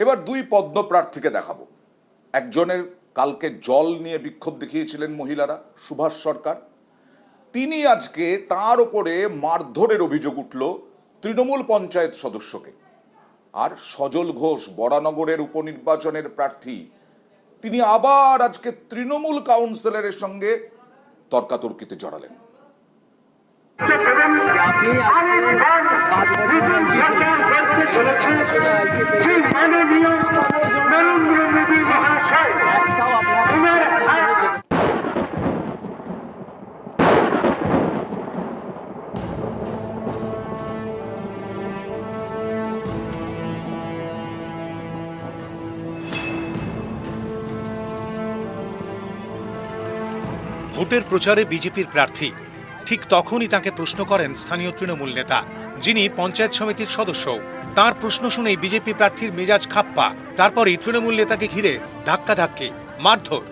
এবার দুই পদ্মপ্রার্থীকে দেখাবো। একজনের কালকে জল নিয়ে বিক্ষোভ দেখিয়েছিলেন মহিলারা, সুভাষ সরকার। তিনি আজকে তার ওপরে মারধরের অভিযোগ উঠল তৃণমূল পঞ্চায়েত সদস্যকে। আর সজল ঘোষ বরানগরের উপনির্বাচনের প্রার্থী, তিনি আবার আজকে তৃণমূল কাউন্সিলরের সঙ্গে তর্কাতর্কিতে জড়ালেন। ভোটের প্রচারে বিজেপির প্রার্থী, ঠিক তখনই তাকে প্রশ্ন করেন স্থানীয় তৃণমূল নেতা, যিনি পঞ্চায়েত সমিতির সদস্য। তার প্রশ্ন শুনেই বিজেপি প্রার্থীর মেজাজ খাপ্পা। তারপরই তৃণমূল নেতাকে ঘিরে ধাক্কাধাক্কি, মারধর।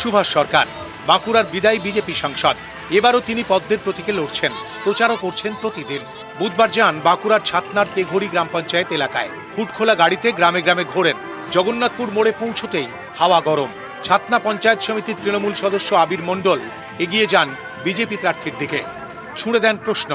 সুভাষ সরকার বাঁকুড়ার বিদায়ী বিজেপি সাংসদ। এবারও তিনি পদ্মের প্রতীকে লড়ছেন, প্রচারও করছেন প্রতিদিন। বুধবার যান বাঁকুড়ার ছাতনার তেঘড়ি গ্রাম পঞ্চায়েত এলাকায়। হুটখোলা গাড়িতে গ্রামে গ্রামে ঘোরেন। জগন্নাথপুর মোড়ে পৌঁছতেই হাওয়া গরম। ছাতনা পঞ্চায়েত সমিতির তৃণমূল সদস্য আবির মণ্ডল এগিয়ে যান বিজেপি প্রার্থীর দিকে, ছুঁড়ে দেন প্রশ্ন।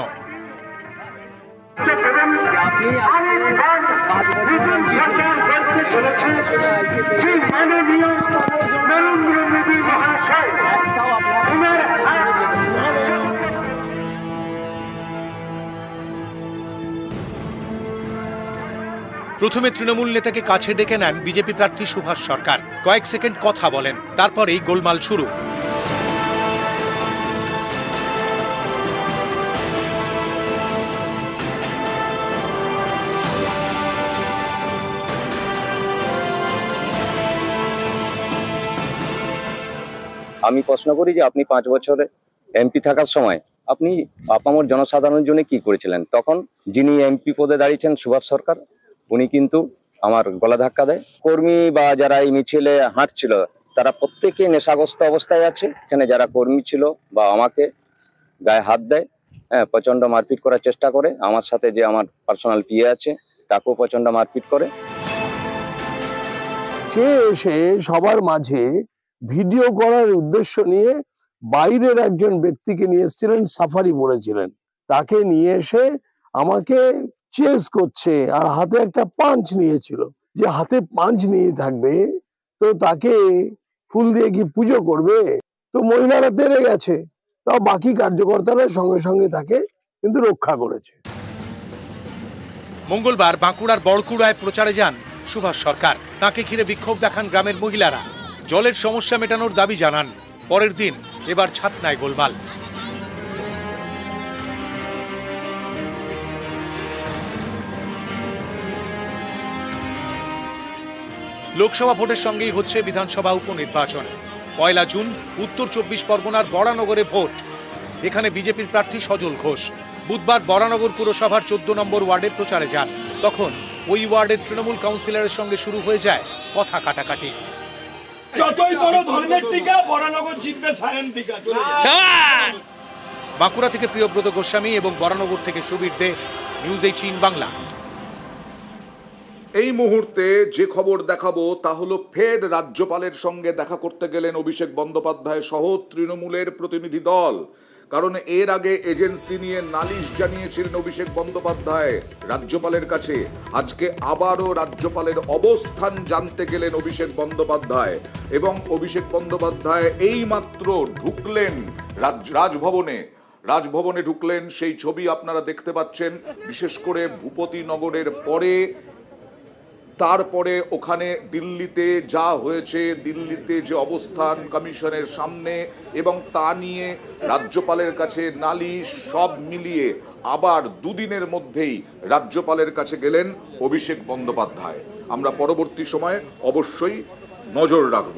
প্রথমে তৃণমূল নেতাকে কাছে ডেকে নেন বিজেপি প্রার্থী সুভাষ সরকার। কয়েক সেকেন্ড কথা বলেন, তারপরেই গোলমাল শুরু। আমি প্রশ্ন করি যে আপনি 5 বছরে এমপি থাকার সময় আপনি আপামর জনসাধারণের জন্য কি করেছিলেন? তখন যিনি এমপি পদে দাঁড়িয়েছেন সুভাষ সরকার, উনি কিন্তু আমার গলা ধাক্কা দেয়। কর্মী বা যারা এই মিছিলে হাঁটছিল তারা প্রত্যেকে নেশাগ্রস্ত অবস্থায় আছে। এখানে যারা কর্মী ছিল বা আমাকে গায়ে হাত দেয়, প্রচন্ড মারপিট করার চেষ্টা করে। আমার সাথে যে আমার পার্সোনাল পিএ আছে তাকেও প্রচন্ড মারপিট করে। সে এসে সবার মাঝে ভিডিও করার উদ্দেশ্য নিয়ে বাইরের একজন ব্যক্তিকে নিয়ে এসেছিলেন, সাফারি পড়েছিলেন, তাকে নিয়ে এসে আমাকে চেস করছে। আর হাতে একটা পাঞ্চ নিয়েছিল। যে হাতে পাঞ্চ নিয়ে থাকবে তো তাকে ফুল দিয়ে কি পুজো করবে? তো মহিলারা তেড়ে গেছে, তাও বাকি কার্যকর্তারা সঙ্গে সঙ্গে তাকে কিন্তু রক্ষা করেছে। মঙ্গলবার বাঁকুড়ার বড়কুড়ায় প্রচারে যান সুভাষ সরকার। তাকে ঘিরে বিক্ষোভ দেখান গ্রামের মহিলারা, জলের সমস্যা মেটানোর দাবি জানান। পরের দিন এবার ছাতনায় গোলমাল। লোকসভা ভোটের সঙ্গেই হচ্ছে বিধানসভা উপনির্বাচন। 1 জুন উত্তর 24 পরগনার বরানগরে ভোট। এখানে বিজেপির প্রার্থী সজল ঘোষ বুধবার বরানগর পুরসভার 14 নম্বর ওয়ার্ডে প্রচারে যান। তখন ওই ওয়ার্ডের তৃণমূল কাউন্সিলরের সঙ্গে শুরু হয়ে যায় কথা কাটাকাটি। যতই বড় ধর্মের টিকা, বরানগর জিতবে সায়ন টিকা। বাঁকুড়া থেকে প্রিয়ব্রত গোস্বামী এবং বরানগর থেকে সুবীর দে, নিউজ 18 বাংলা। এই মুহূর্তে যে খবর দেখাবো তা হলো ফের রাজ্যপালের সঙ্গে দেখা করতে গেলেন অভিষেক বন্দ্যোপাধ্যায় সহ তৃণমূলের প্রতিনিধি দল। কারণ এর আগে এজেন্সি নিয়ে নালিশ জানিয়েছিলেন অভিষেক বন্দ্যোপাধ্যায় রাজ্যপালের কাছে। আজকে আবারও রাজ্যপালের অবস্থান জানতে গেলেন অভিষেক বন্দ্যোপাধ্যায়। এবং অভিষেক বন্দ্যোপাধ্যায় এইমাত্র ঢুকলেন রাজভবনে ঢুকলেন। সেই ছবি আপনারা দেখতে পাচ্ছেন। বিশেষ করে ভূপতিনগরের পরে তারপরে ওখানে দিল্লিতে যা হয়েছে, দিল্লিতে যে অবস্থান কমিশনের সামনে এবং তা নিয়ে রাজ্যপালের কাছে নালিশ, সব মিলিয়ে আবার দুদিনের মধ্যেই রাজ্যপালের কাছে গেলেন অভিষেক বন্দ্যোপাধ্যায়। আমরা পরবর্তী সময়ে অবশ্যই নজর রাখব।